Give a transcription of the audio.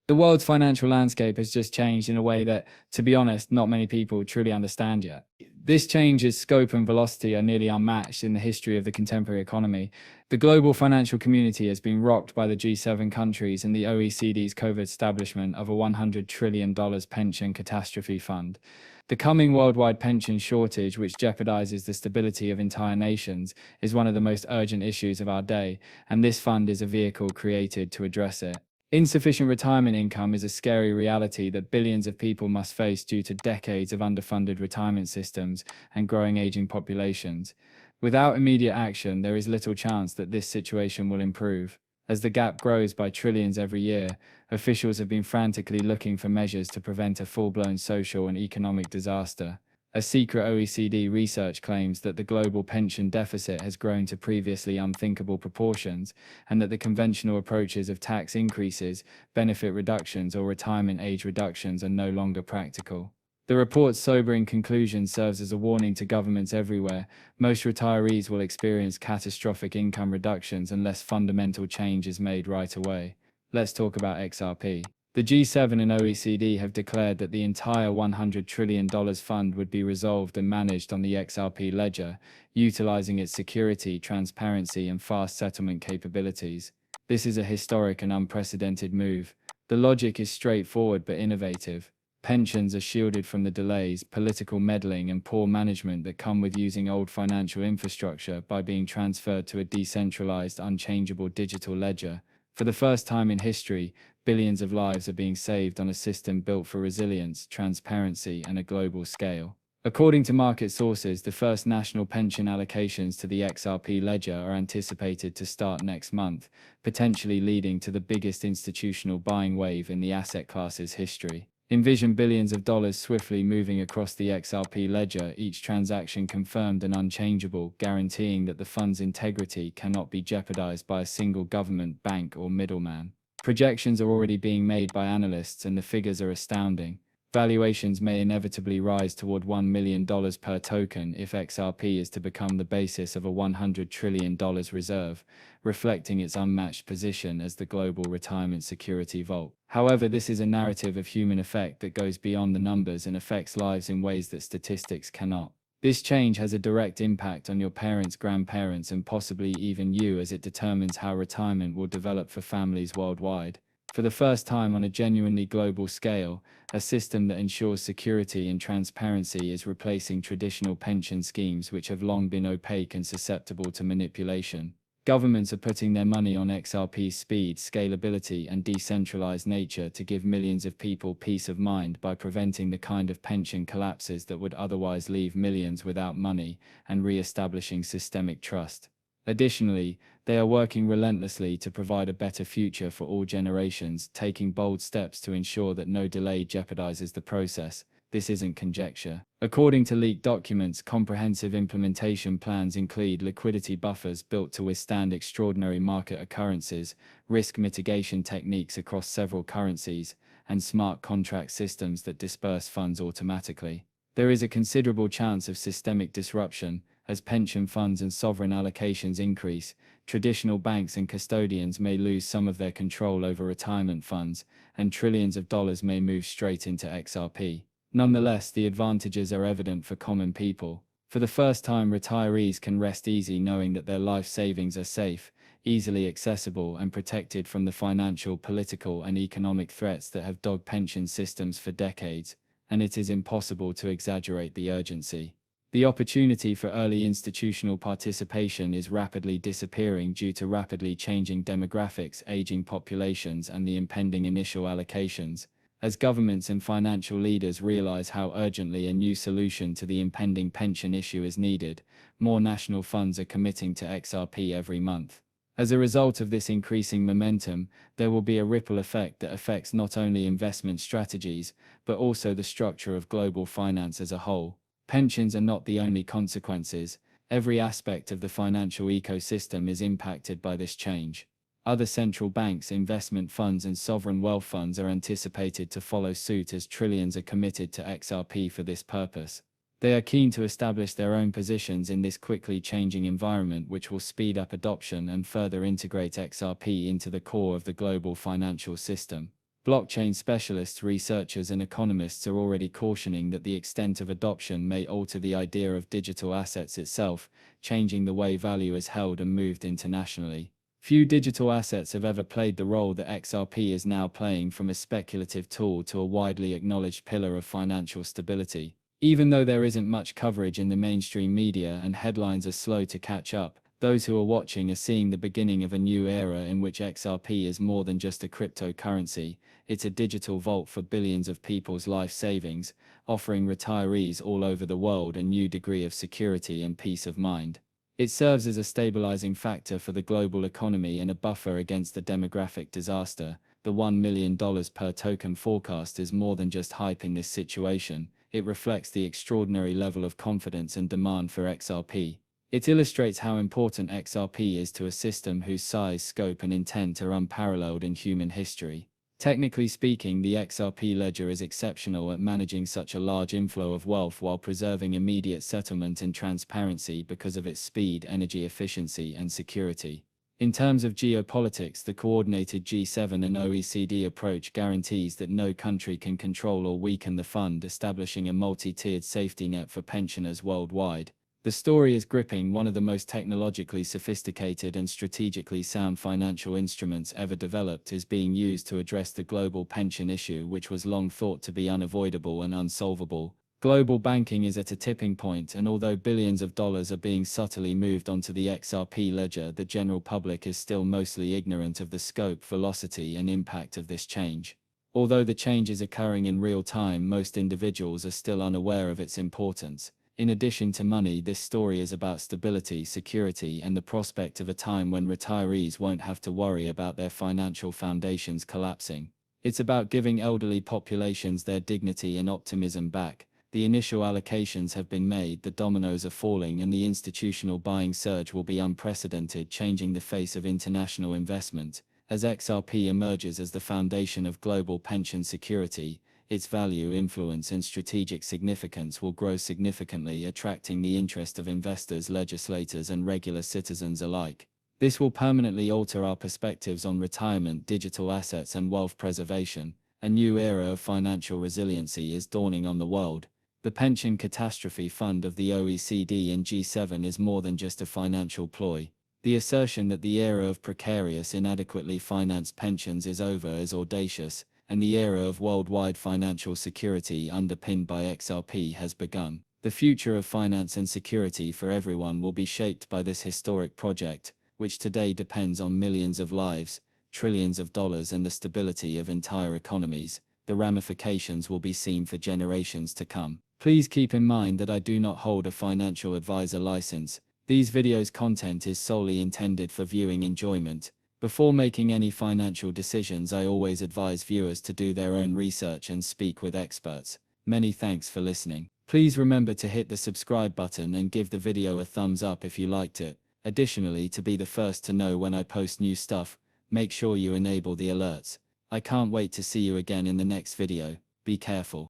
The world's financial landscape has just changed in a way that, to be honest, not many people truly understand yet. This change's scope and velocity are nearly unmatched in the history of the contemporary economy. The global financial community has been rocked by the G7 countries and the OECD's COVID establishment of a $100 trillion pension catastrophe fund. The coming worldwide pension shortage, which jeopardizes the stability of entire nations, is one of the most urgent issues of our day, and this fund is a vehicle created to address it. Insufficient retirement income is a scary reality that billions of people must face due to decades of underfunded retirement systems and growing aging populations. Without immediate action, there is little chance that this situation will improve. As the gap grows by trillions every year, officials have been frantically looking for measures to prevent a full-blown social and economic disaster. A secret OECD research claims that the global pension deficit has grown to previously unthinkable proportions, and that the conventional approaches of tax increases, benefit reductions, or retirement age reductions are no longer practical. The report's sobering conclusion serves as a warning to governments everywhere. Most retirees will experience catastrophic income reductions unless fundamental change is made right away. Let's talk about XRP. The G7 and OECD have declared that the entire $100 trillion fund would be resolved and managed on the XRP ledger, utilizing its security, transparency, and fast settlement capabilities. This is a historic and unprecedented move. The logic is straightforward but innovative. Pensions are shielded from the delays, political meddling, and poor management that come with using old financial infrastructure by being transferred to a decentralized, unchangeable digital ledger. For the first time in history, billions of lives are being saved on a system built for resilience, transparency, and a global scale. According to market sources, the first national pension allocations to the XRP ledger are anticipated to start next month, potentially leading to the biggest institutional buying wave in the asset class's history. Envision billions of dollars swiftly moving across the XRP ledger, each transaction confirmed and unchangeable, guaranteeing that the fund's integrity cannot be jeopardized by a single government, bank, or middleman. Projections are already being made by analysts, and the figures are astounding. Valuations may inevitably rise toward $1 million per token if XRP is to become the basis of a $100 trillion reserve, reflecting its unmatched position as the global retirement security vault. However, this is a narrative of human effect that goes beyond the numbers and affects lives in ways that statistics cannot. This change has a direct impact on your parents, grandparents, and possibly even you, as it determines how retirement will develop for families worldwide. For the first time on a genuinely global scale, a system that ensures security and transparency is replacing traditional pension schemes which have long been opaque and susceptible to manipulation. Governments are putting their money on XRP's speed, scalability, and decentralized nature to give millions of people peace of mind by preventing the kind of pension collapses that would otherwise leave millions without money and re-establishing systemic trust. Additionally, they are working relentlessly to provide a better future for all generations, taking bold steps to ensure that no delay jeopardizes the process. This isn't conjecture. According to leaked documents, comprehensive implementation plans include liquidity buffers built to withstand extraordinary market occurrences, risk mitigation techniques across several currencies, and smart contract systems that disperse funds automatically. There is a considerable chance of systemic disruption. As pension funds and sovereign allocations increase, traditional banks and custodians may lose some of their control over retirement funds, and trillions of dollars may move straight into XRP. Nonetheless, the advantages are evident for common people. For the first time, retirees can rest easy knowing that their life savings are safe, easily accessible, and protected from the financial, political, and economic threats that have dogged pension systems for decades, and it is impossible to exaggerate the urgency. The opportunity for early institutional participation is rapidly disappearing due to rapidly changing demographics, aging populations, and the impending initial allocations. As governments and financial leaders realize how urgently a new solution to the impending pension issue is needed, more national funds are committing to XRP every month. As a result of this increasing momentum, there will be a ripple effect that affects not only investment strategies, but also the structure of global finance as a whole. Pensions are not the only consequences. Every aspect of the financial ecosystem is impacted by this change. Other central banks, investment funds, and sovereign wealth funds are anticipated to follow suit as trillions are committed to XRP for this purpose. They are keen to establish their own positions in this quickly changing environment, which will speed up adoption and further integrate XRP into the core of the global financial system. Blockchain specialists, researchers, and economists are already cautioning that the extent of adoption may alter the idea of digital assets itself, changing the way value is held and moved internationally. Few digital assets have ever played the role that XRP is now playing, from a speculative tool to a widely acknowledged pillar of financial stability. Even though there isn't much coverage in the mainstream media and headlines are slow to catch up, those who are watching are seeing the beginning of a new era in which XRP is more than just a cryptocurrency. It's a digital vault for billions of people's life savings, offering retirees all over the world a new degree of security and peace of mind. It serves as a stabilizing factor for the global economy and a buffer against the demographic disaster. The $1 million per token forecast is more than just hype in this situation. It reflects the extraordinary level of confidence and demand for XRP. It illustrates how important XRP is to a system whose size, scope, and intent are unparalleled in human history. Technically speaking, the XRP ledger is exceptional at managing such a large inflow of wealth while preserving immediate settlement and transparency because of its speed, energy efficiency, and security. In terms of geopolitics, the coordinated G7 and OECD approach guarantees that no country can control or weaken the fund, establishing a multi-tiered safety net for pensioners worldwide. The story is gripping. One of the most technologically sophisticated and strategically sound financial instruments ever developed is being used to address the global pension issue, which was long thought to be unavoidable and unsolvable. Global banking is at a tipping point, and although billions of dollars are being subtly moved onto the XRP ledger, the general public is still mostly ignorant of the scope, velocity, and impact of this change. Although the change is occurring in real time, most individuals are still unaware of its importance. In addition to money, this story is about stability, security, and the prospect of a time when retirees won't have to worry about their financial foundations collapsing. It's about giving elderly populations their dignity and optimism back. The initial allocations have been made, the dominoes are falling, and the institutional buying surge will be unprecedented, changing the face of international investment. As XRP emerges as the foundation of global pension security, its value, influence, and strategic significance will grow significantly, attracting the interest of investors, legislators, and regular citizens alike. This will permanently alter our perspectives on retirement, digital assets, and wealth preservation. A new era of financial resiliency is dawning on the world. The Pension Catastrophe Fund of the OECD and G7 is more than just a financial ploy. The assertion that the era of precarious, inadequately financed pensions is over is audacious, and the era of worldwide financial security underpinned by XRP has begun. The future of finance and security for everyone will be shaped by this historic project, which today depends on millions of lives, trillions of dollars, and the stability of entire economies. The ramifications will be seen for generations to come. Please keep in mind that I do not hold a financial advisor license. These videos' content is solely intended for viewing enjoyment. Before making any financial decisions, I always advise viewers to do their own research and speak with experts. Many thanks for listening. Please remember to hit the subscribe button and give the video a thumbs up if you liked it. Additionally, to be the first to know when I post new stuff, make sure you enable the alerts. I can't wait to see you again in the next video. Be careful.